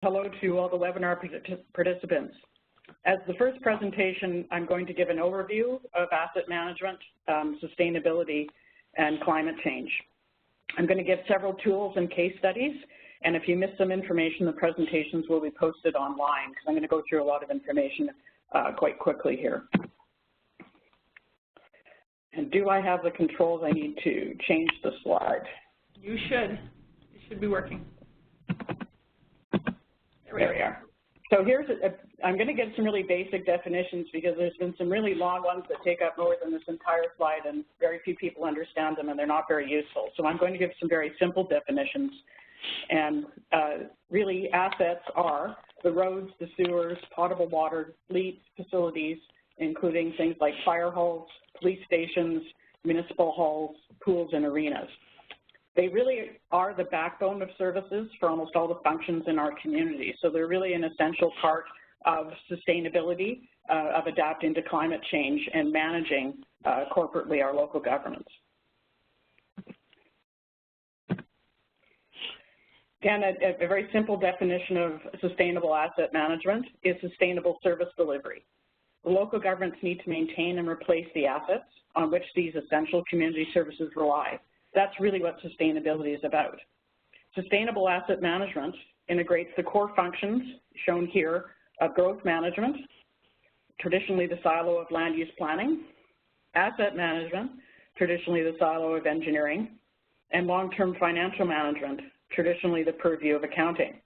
Hello to all the webinar participants. As the first presentation, I'm going to give an overview of asset management, sustainability, and climate change. I'm going to give several tools and case studies, and if you miss some information, the presentations will be posted online, because I'm going to go through a lot of information quite quickly here. And do I have the controls I need to change the slide? You should. It should be working. There we are. So here's, I'm going to get some really basic definitions because there's been some really long ones that take up more than this entire slide and very few people understand them and they're not very useful. So I'm going to give some very simple definitions. And really assets are the roads, the sewers, potable water, fleet facilities, including things like fire halls, police stations, municipal halls, pools, and arenas. They really are the backbone of services for almost all the functions in our community. So they're really an essential part of sustainability, of adapting to climate change and managing corporately our local governments. Again, a very simple definition of sustainable asset management is sustainable service delivery. The local governments need to maintain and replace the assets on which these essential community services rely. That's really what sustainability is about. Sustainable asset management integrates the core functions shown here of growth management, traditionally the silo of land use planning, asset management, traditionally the silo of engineering, and long-term financial management, traditionally the purview of accounting.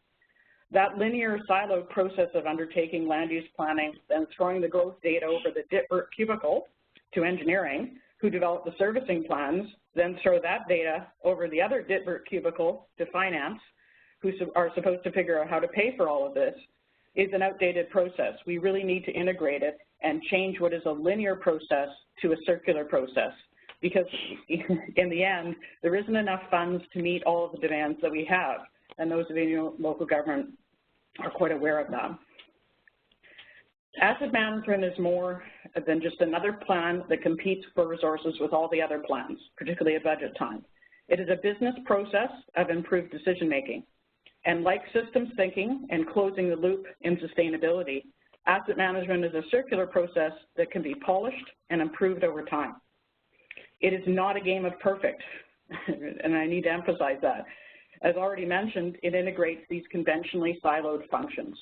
That linear siloed process of undertaking land use planning, then throwing the growth data over the DITBERT cubicle to engineering, who develop the servicing plans, then throw that data over the other DITBERT cubicle to finance, who are supposed to figure out how to pay for all of this, is an outdated process. We really need to integrate it and change what is a linear process to a circular process, because in the end, there isn't enough funds to meet all of the demands that we have, and those of you in local government are quite aware of that. Asset management is more than just another plan that competes for resources with all the other plans, particularly at budget time. It is a business process of improved decision-making. And like systems thinking and closing the loop in sustainability, asset management is a circular process that can be polished and improved over time. It is not a game of perfect, and I need to emphasize that. As already mentioned, it integrates these conventionally siloed functions.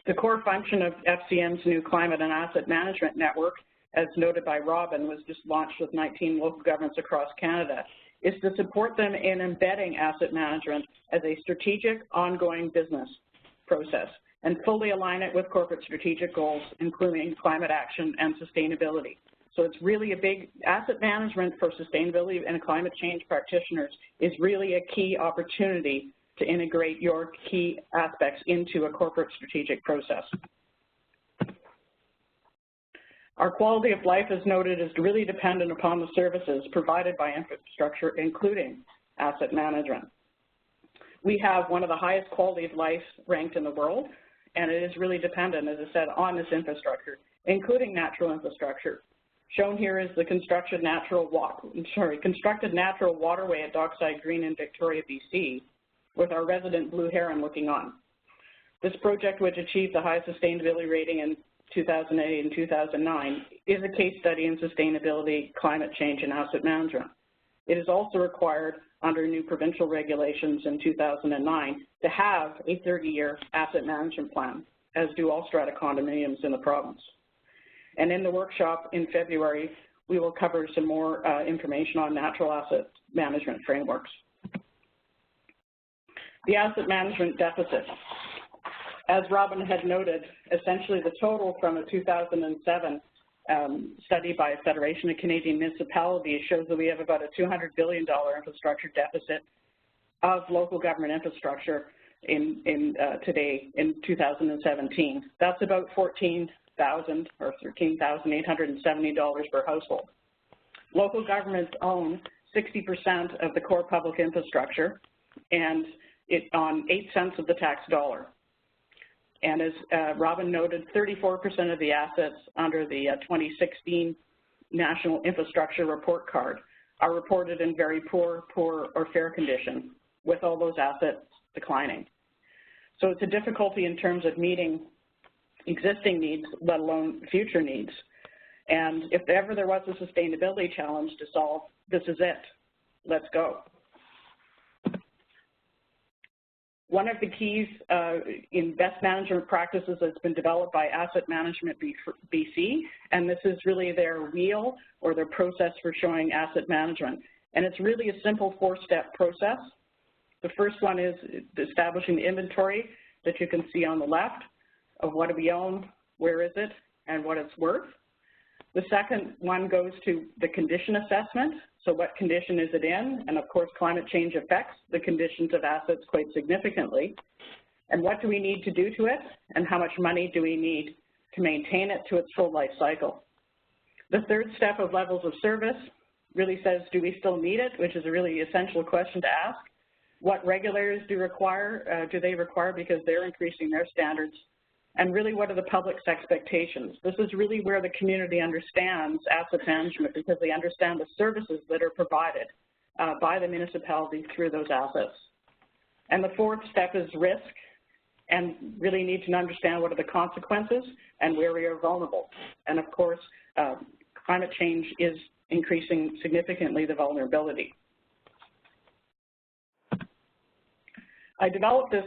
The core function of FCM's new Climate and Asset Management Network, as noted by Robin, was just launched with 19 local governments across Canada, is to support them in embedding asset management as a strategic, ongoing business process and fully align it with corporate strategic goals, including climate action and sustainability. So it's really a big, asset management for sustainability and climate change practitioners is really a key opportunity to integrate your key aspects into a corporate strategic process. Our quality of life, as noted, is really dependent upon the services provided by infrastructure, including asset management. We have one of the highest quality of life ranked in the world, and it is really dependent, as I said, on this infrastructure, including natural infrastructure. Shown here is the constructed natural waterway at Dockside Green in Victoria, BC, with our resident blue heron looking on. This project, which achieved the highest sustainability rating in 2008 and 2009, is a case study in sustainability, climate change, and asset management. It is also required under new provincial regulations in 2009 to have a 30-year asset management plan, as do all strata condominiums in the province. And in the workshop in February, we will cover some more information on natural asset management frameworks. The asset management deficit. As Robin had noted, essentially the total from a 2007 study by a Federation of Canadian Municipalities shows that we have about a $200 billion infrastructure deficit of local government infrastructure today in 2017. That's about $14,000 or $13,870 per household. Local governments own 60% of the core public infrastructure, and it on 8 cents of the tax dollar. And as Robin noted, 34% of the assets under the 2016 National Infrastructure Report Card are reported in very poor or fair condition, with all those assets declining. So it's a difficulty in terms of meeting existing needs, let alone future needs. And if ever there was a sustainability challenge to solve, this is it. Let's go. One of the keys in best management practices that's been developed by Asset Management BC, and this is really their wheel or their process for showing asset management. And it's really a simple 4-step process. The first one is establishing the inventory that you can see on the left of what do we own, where is it, and what it's worth. The second one goes to the condition assessment. So what condition is it in? And of course, climate change affects the conditions of assets quite significantly. And what do we need to do to it? And how much money do we need to maintain it to its full life cycle? The third step of levels of service really says, do we still need it? Which is a really essential question to ask. What regulators do they require because they're increasing their standards? And really, what are the public's expectations? This is really where the community understands asset management because they understand the services that are provided by the municipality through those assets. And the fourth step is risk, and really need to understand what are the consequences and where we are vulnerable. And of course, climate change is increasing significantly the vulnerability. I developed this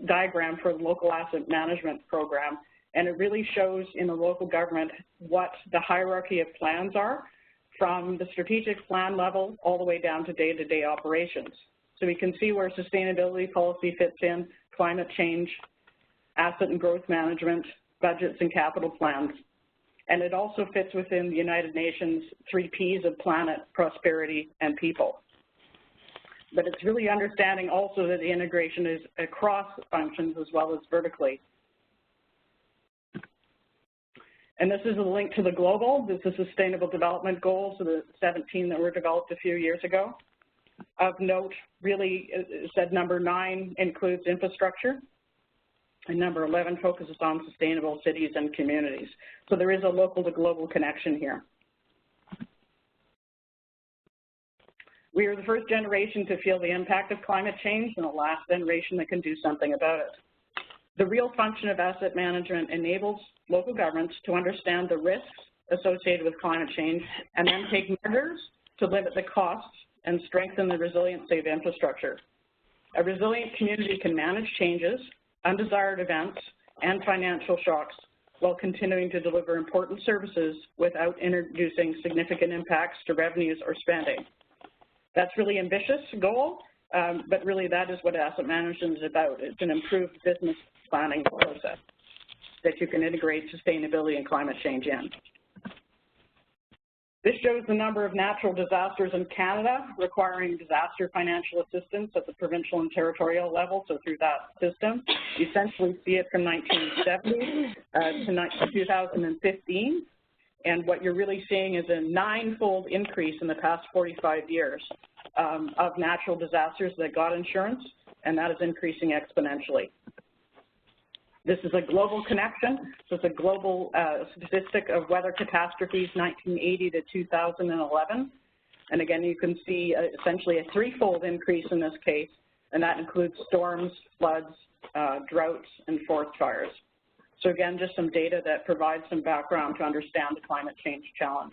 diagram for the local asset management program, and it really shows in the local government what the hierarchy of plans are from the strategic plan level all the way down to day-to-day operations. So we can see where sustainability policy fits in, climate change, asset and growth management, budgets and capital plans. And it also fits within the United Nations 3 Ps of planet, prosperity, and people. But it's really understanding also that the integration is across functions as well as vertically. And this is a link to the global. This is Sustainable Development Goals, so the 17 that were developed a few years ago. Of note, really, it said number 9 includes infrastructure, and number 11 focuses on sustainable cities and communities. So there is a local to global connection here. We are the first generation to feel the impact of climate change and the last generation that can do something about it. The real function of asset management enables local governments to understand the risks associated with climate change and then take measures to limit the costs and strengthen the resiliency of infrastructure. A resilient community can manage changes, undesired events, and financial shocks while continuing to deliver important services without introducing significant impacts to revenues or spending. That's really ambitious goal, but really that is what asset management is about. It's an improved business planning process that you can integrate sustainability and climate change in. This shows the number of natural disasters in Canada requiring disaster financial assistance at the provincial and territorial level, so through that system. You essentially see it from 1970 to 2015. And what you're really seeing is a 9-fold increase in the past 45 years of natural disasters that got insurance, and that is increasing exponentially. This is a global connection. So it's a global statistic of weather catastrophes 1980 to 2011. And again, you can see essentially a 3-fold increase in this case, and that includes storms, floods, droughts, and forest fires. So again, just some data that provides some background to understand the climate change challenge.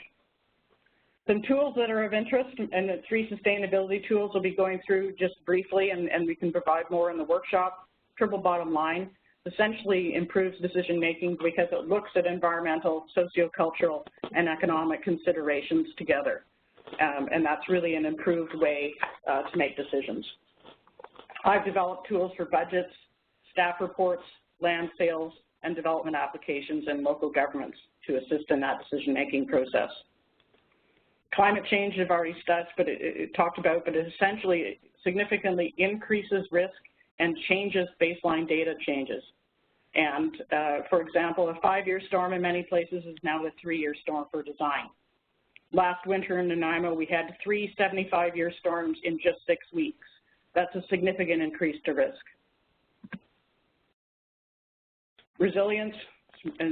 Some tools that are of interest, and the 3 sustainability tools we'll be going through just briefly, and we can provide more in the workshop. Triple bottom line essentially improves decision-making because it looks at environmental, sociocultural, and economic considerations together. And that's really an improved way to make decisions. I've developed tools for budgets, staff reports, land sales, and development applications in local governments to assist in that decision-making process. Climate change, I've already talked about, but it essentially significantly increases risk and changes baseline data changes. And for example, a 5-year storm in many places is now a 3-year storm for design. Last winter in Nanaimo, we had 3 75-year storms in just 6 weeks. That's a significant increase to risk. Resilience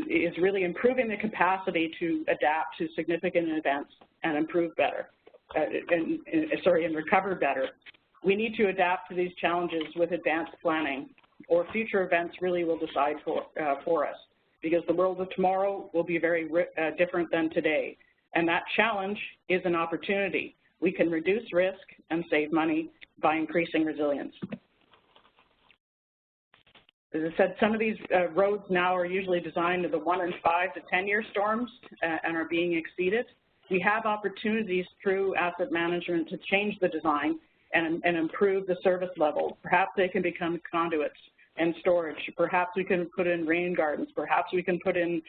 is really improving the capacity to adapt to significant events and improve better, and recover better. We need to adapt to these challenges with advanced planning or future events really will decide for us, because the world of tomorrow will be very different than today. And that challenge is an opportunity. We can reduce risk and save money by increasing resilience. As I said, some of these roads now are usually designed to the 1 in 5 to 10-year storms and are being exceeded. We have opportunities through asset management to change the design and improve the service level. Perhaps they can become conduits and storage. Perhaps we can put in rain gardens. Perhaps we can put in,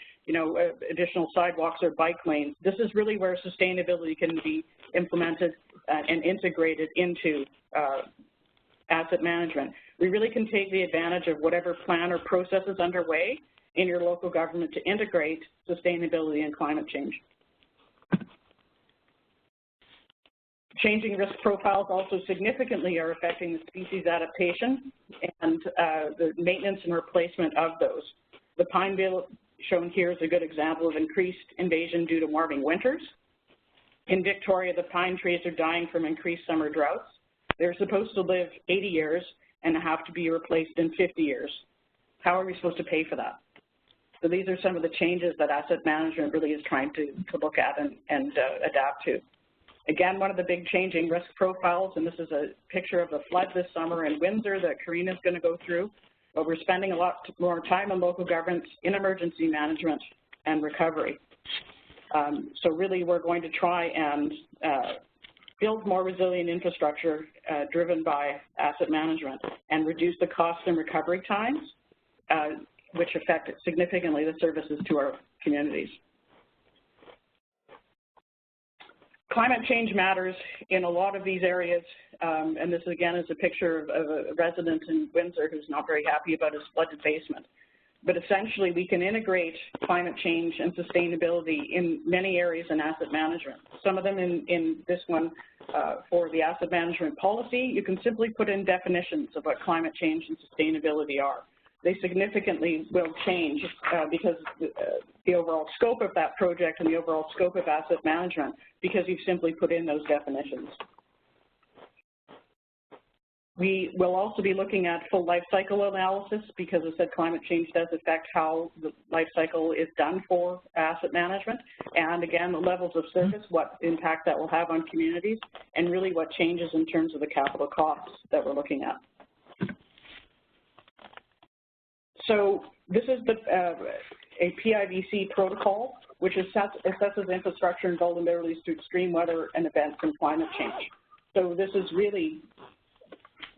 additional sidewalks or bike lanes. This is really where sustainability can be implemented and integrated into asset management. We really can take the advantage of whatever plan or process is underway in your local government to integrate sustainability and climate change. Changing risk profiles also significantly are affecting the species adaptation and the maintenance and replacement of those. The pine beetle shown here is a good example of increased invasion due to warming winters. In Victoria, the pine trees are dying from increased summer droughts. They're supposed to live 80 years and have to be replaced in 50 years. How are we supposed to pay for that? So these are some of the changes that asset management really is trying to look at and adapt to. Again, one of the big changing risk profiles, and this is a picture of the flood this summer in Windsor that Karina's going to go through, but we're spending a lot more time on local governments in emergency management and recovery. So really we're going to try and build more resilient infrastructure driven by asset management and reduce the cost and recovery times, which affect significantly the services to our communities. Climate change matters in a lot of these areas, and this again is a picture of a resident in Windsor who's not very happy about his flooded basement. But essentially we can integrate climate change and sustainability in many areas in asset management. Some of them in this one for the asset management policy, you can simply put in definitions of what climate change and sustainability are. They significantly will change because the overall scope of that project and the overall scope of asset management, because you've simply put in those definitions. We will also be looking at full life cycle analysis because, as I said, climate change does affect how the life cycle is done for asset management, and again, the levels of service, what impact that will have on communities, and really what changes in terms of the capital costs that we're looking at. So this is a PIEVC protocol, which assesses infrastructure and vulnerabilities to extreme weather and events and climate change. So this is really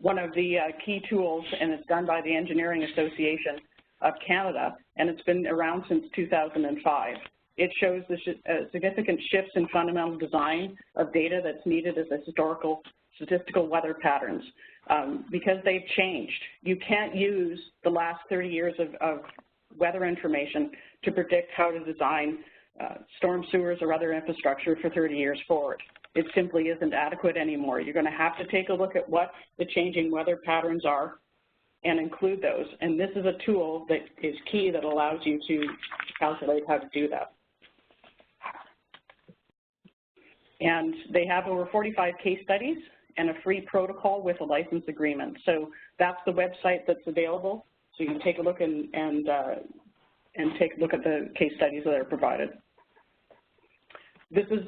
one of the key tools, and it's done by the Engineering Association of Canada, and it's been around since 2005. It shows the significant shifts in fundamental design of data that's needed as a historical statistical weather patterns. Because they've changed. You can't use the last 30 years of weather information to predict how to design storm sewers or other infrastructure for 30 years forward. It simply isn't adequate anymore. You're going to have to take a look at what the changing weather patterns are and include those. And this is a tool that is key that allows you to calculate how to do that. And they have over 45 case studies and a free protocol with a license agreement. So that's the website that's available. So you can take a look and take a look at the case studies that are provided. This is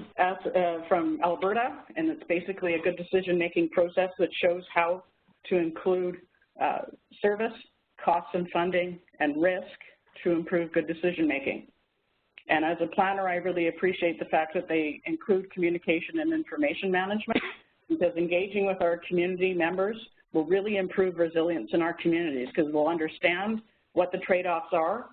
from Alberta, and it's basically a good decision-making process that shows how to include service, costs and funding, and risk to improve good decision-making. And as a planner, I really appreciate the fact that they include communication and information management, because engaging with our community members will really improve resilience in our communities, because we'll understand what the trade-offs are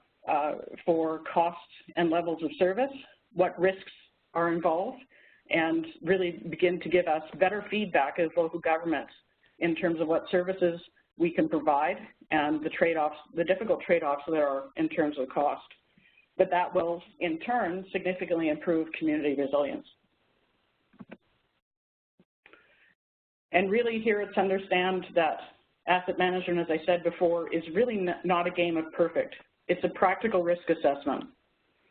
for costs and levels of service, what risks are involved, and really begin to give us better feedback as local governments in terms of what services we can provide and the trade-offs, the difficult trade-offs there are in terms of cost. But that will, in turn, significantly improve community resilience. And really here it's understand that asset management, as I said before, is really not a game of perfect. It's a practical risk assessment.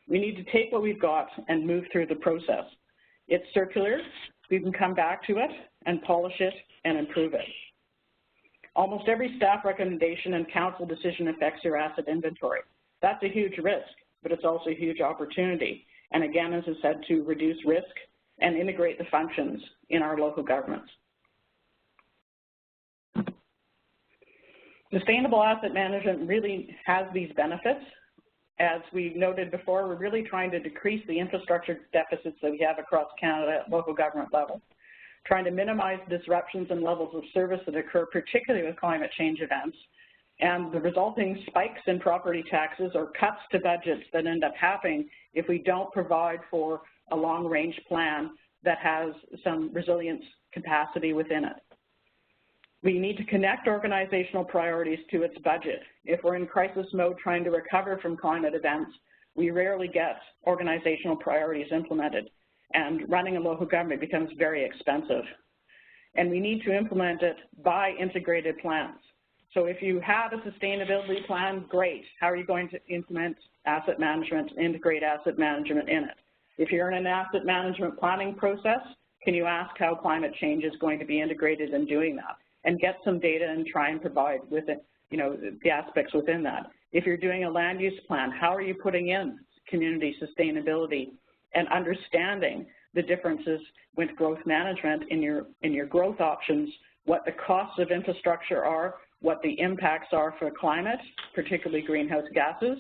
We need to take what we've got and move through the process. It's circular. We can come back to it and polish it and improve it. Almost every staff recommendation and council decision affects your asset inventory. That's a huge risk, but it's also a huge opportunity. And again, as I said, to reduce risk and integrate the functions in our local governments. Sustainable asset management really has these benefits. As we noted before, we're really trying to decrease the infrastructure deficits that we have across Canada at local government level, trying to minimize disruptions in levels of service that occur, particularly with climate change events, and the resulting spikes in property taxes or cuts to budgets that end up happening if we don't provide for a long-range plan that has some resilience capacity within it. We need to connect organizational priorities to its budget. If we're in crisis mode trying to recover from climate events, we rarely get organizational priorities implemented, and running a local government becomes very expensive. And we need to implement it by integrated plans. So if you have a sustainability plan, great. How are you going to implement asset management, integrate asset management in it? If you're in an asset management planning process, can you ask how climate change is going to be integrated in doing that? And get some data and try and provide with it, the aspects within that. If you're doing a land use plan, how are you putting in community sustainability and understanding the differences with growth management in your growth options, what the costs of infrastructure are, what the impacts are for climate, particularly greenhouse gases?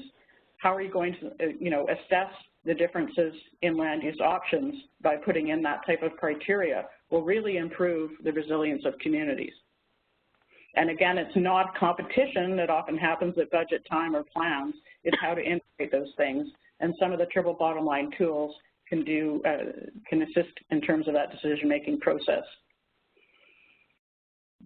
How are you going to, assess the differences in land use options by putting in that type of criteria will really improve the resilience of communities. And again, it's not competition that often happens at budget time or plans. It's how to integrate those things. And some of the triple bottom line tools can assist in terms of that decision-making process.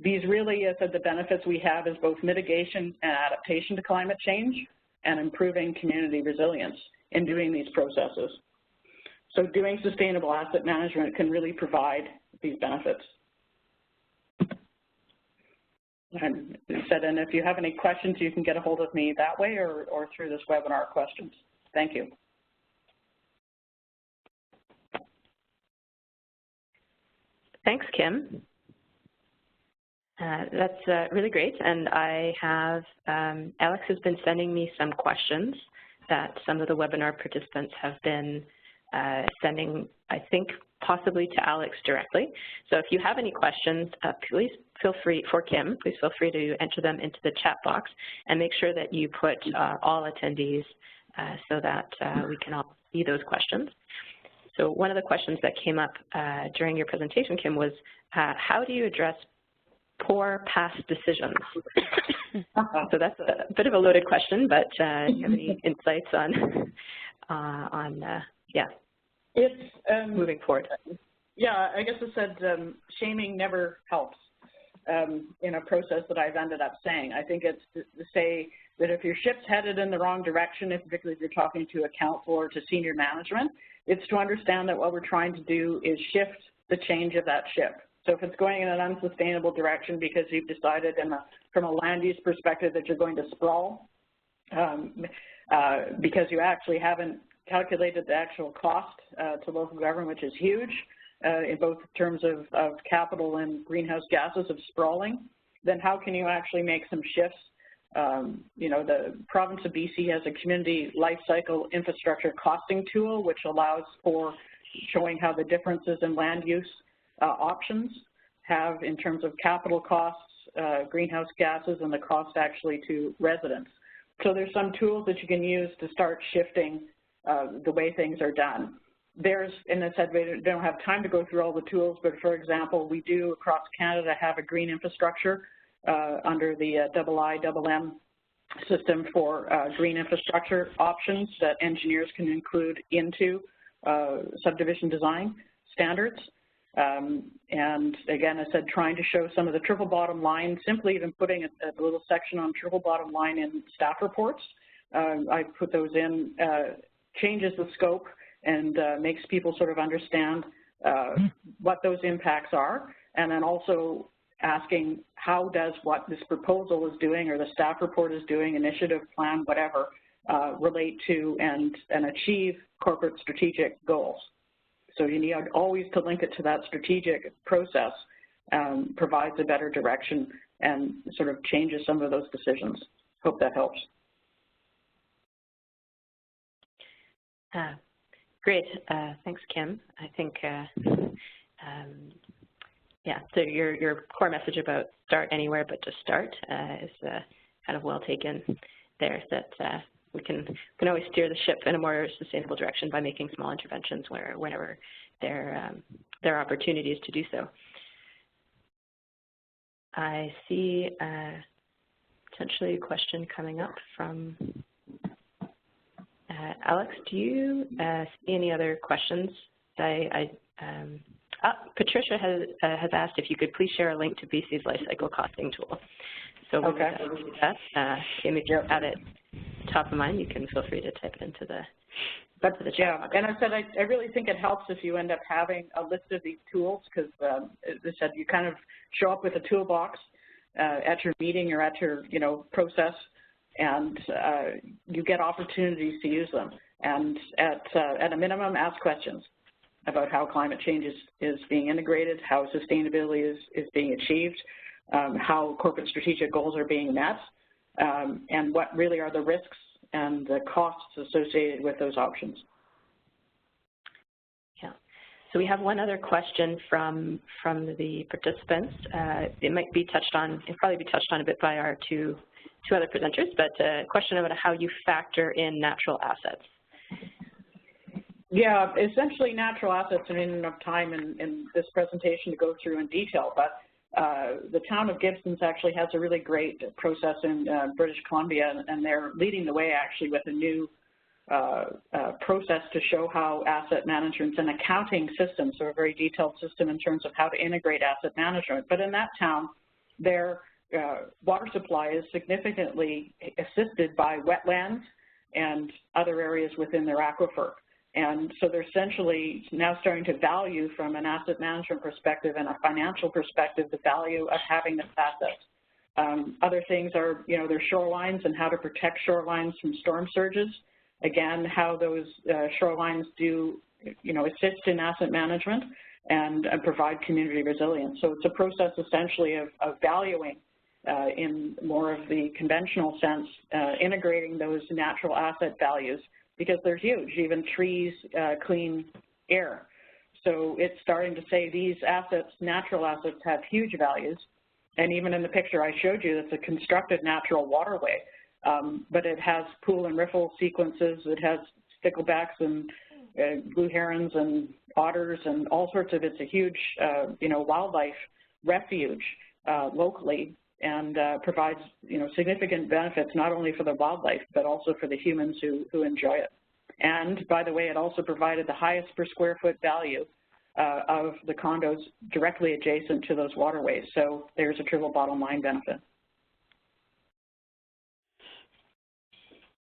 These really, as I said, the benefits we have is both mitigation and adaptation to climate change and improving community resilience in doing these processes. So doing sustainable asset management can really provide these benefits. And if you have any questions, you can get a hold of me that way or through this webinar questions. Thank you. Thanks, Kim. That's really great. And I have, Alex has been sending me some questions that some of the webinar participants have been sending, I think, possibly to Alex directly. So if you have any questions, please feel free, for Kim, please feel free to enter them into the chat box and make sure that you put all attendees so that we can all see those questions. So one of the questions that came up during your presentation, Kim, was how do you address poor past decisions? So that's a bit of a loaded question, but do you have any insights on moving forward? Yeah, I guess I said shaming never helps in a process that I've ended up saying. I think it's to say that if your ship's headed in the wrong direction, particularly if you're talking to a council or to senior management, it's to understand that what we're trying to do is shift the change of that ship. So if it's going in an unsustainable direction because you've decided from a land use perspective that you're going to sprawl because you actually haven't calculated the actual cost to local government, which is huge in both terms of capital and greenhouse gases of sprawling, then how can you actually make some shifts? The province of BC has a community life cycle infrastructure costing tool, which allows for showing how the differences in land use options have in terms of capital costs, greenhouse gases, and the cost actually to residents. So there's some tools that you can use to start shifting the way things are done. And I said we don't have time to go through all the tools, but for example, we do across Canada have a green infrastructure under the IIMM system for green infrastructure options that engineers can include into subdivision design standards. And again, I said trying to show some of the triple bottom line, simply even putting a little section on triple bottom line in staff reports. I put those in, changes the scope and makes people sort of understand what those impacts are, and then also asking how does what this proposal is doing or the staff report is doing, initiative plan, whatever, relate to and achieve corporate strategic goals. So you need always to link it to that strategic process, provides a better direction and sort of changes some of those decisions. Hope that helps. Great. Thanks, Kim. I think, yeah, so your core message about start anywhere but just start is kind of well taken there, that we can always steer the ship in a more sustainable direction by making small interventions whenever there are opportunities to do so. I see potentially a question coming up from Alex. Do you see any other questions? Patricia has asked if you could please share a link to BC's life cycle costing tool. So okay. We'll do that. Kim, if you have it top of mind, you can feel free to type it into the chat. Yeah, and I said I really think it helps if you end up having a list of these tools, because as I said, you kind of show up with a toolbox at your meeting or at your process, and you get opportunities to use them. And at a minimum, ask questions about how climate change is being integrated, how sustainability is being achieved, how corporate strategic goals are being met, and what really are the risks and the costs associated with those options. Yeah. So we have one other question from the participants. It might be touched on, it'll probably be touched on a bit by our two other presenters, but a question about how you factor in natural assets. Yeah, essentially natural assets, I didn't have time in this presentation to go through in detail, but the town of Gibsons actually has a really great process in British Columbia, and they're leading the way actually with a new process to show how asset management and accounting systems, so a very detailed system in terms of how to integrate asset management. But in that town, their water supply is significantly assisted by wetlands and other areas within their aquifer. And so they're essentially now starting to value from an asset management perspective and a financial perspective the value of having this asset. Other things are, their shorelines and how to protect shorelines from storm surges. Again, how those shorelines do, assist in asset management and provide community resilience. So it's a process essentially of valuing in more of the conventional sense, integrating those natural asset values, because they're huge. Even trees clean air. So it's starting to say these assets, natural assets, have huge values. And even in the picture I showed you, it's a constructed natural waterway, but it has pool and riffle sequences. It has sticklebacks and blue herons and otters and all sorts of, it's a huge, wildlife refuge locally, and provides, significant benefits not only for the wildlife, but also for the humans who enjoy it. And by the way, it also provided the highest per square foot value of the condos directly adjacent to those waterways. So there's a triple bottom line benefit.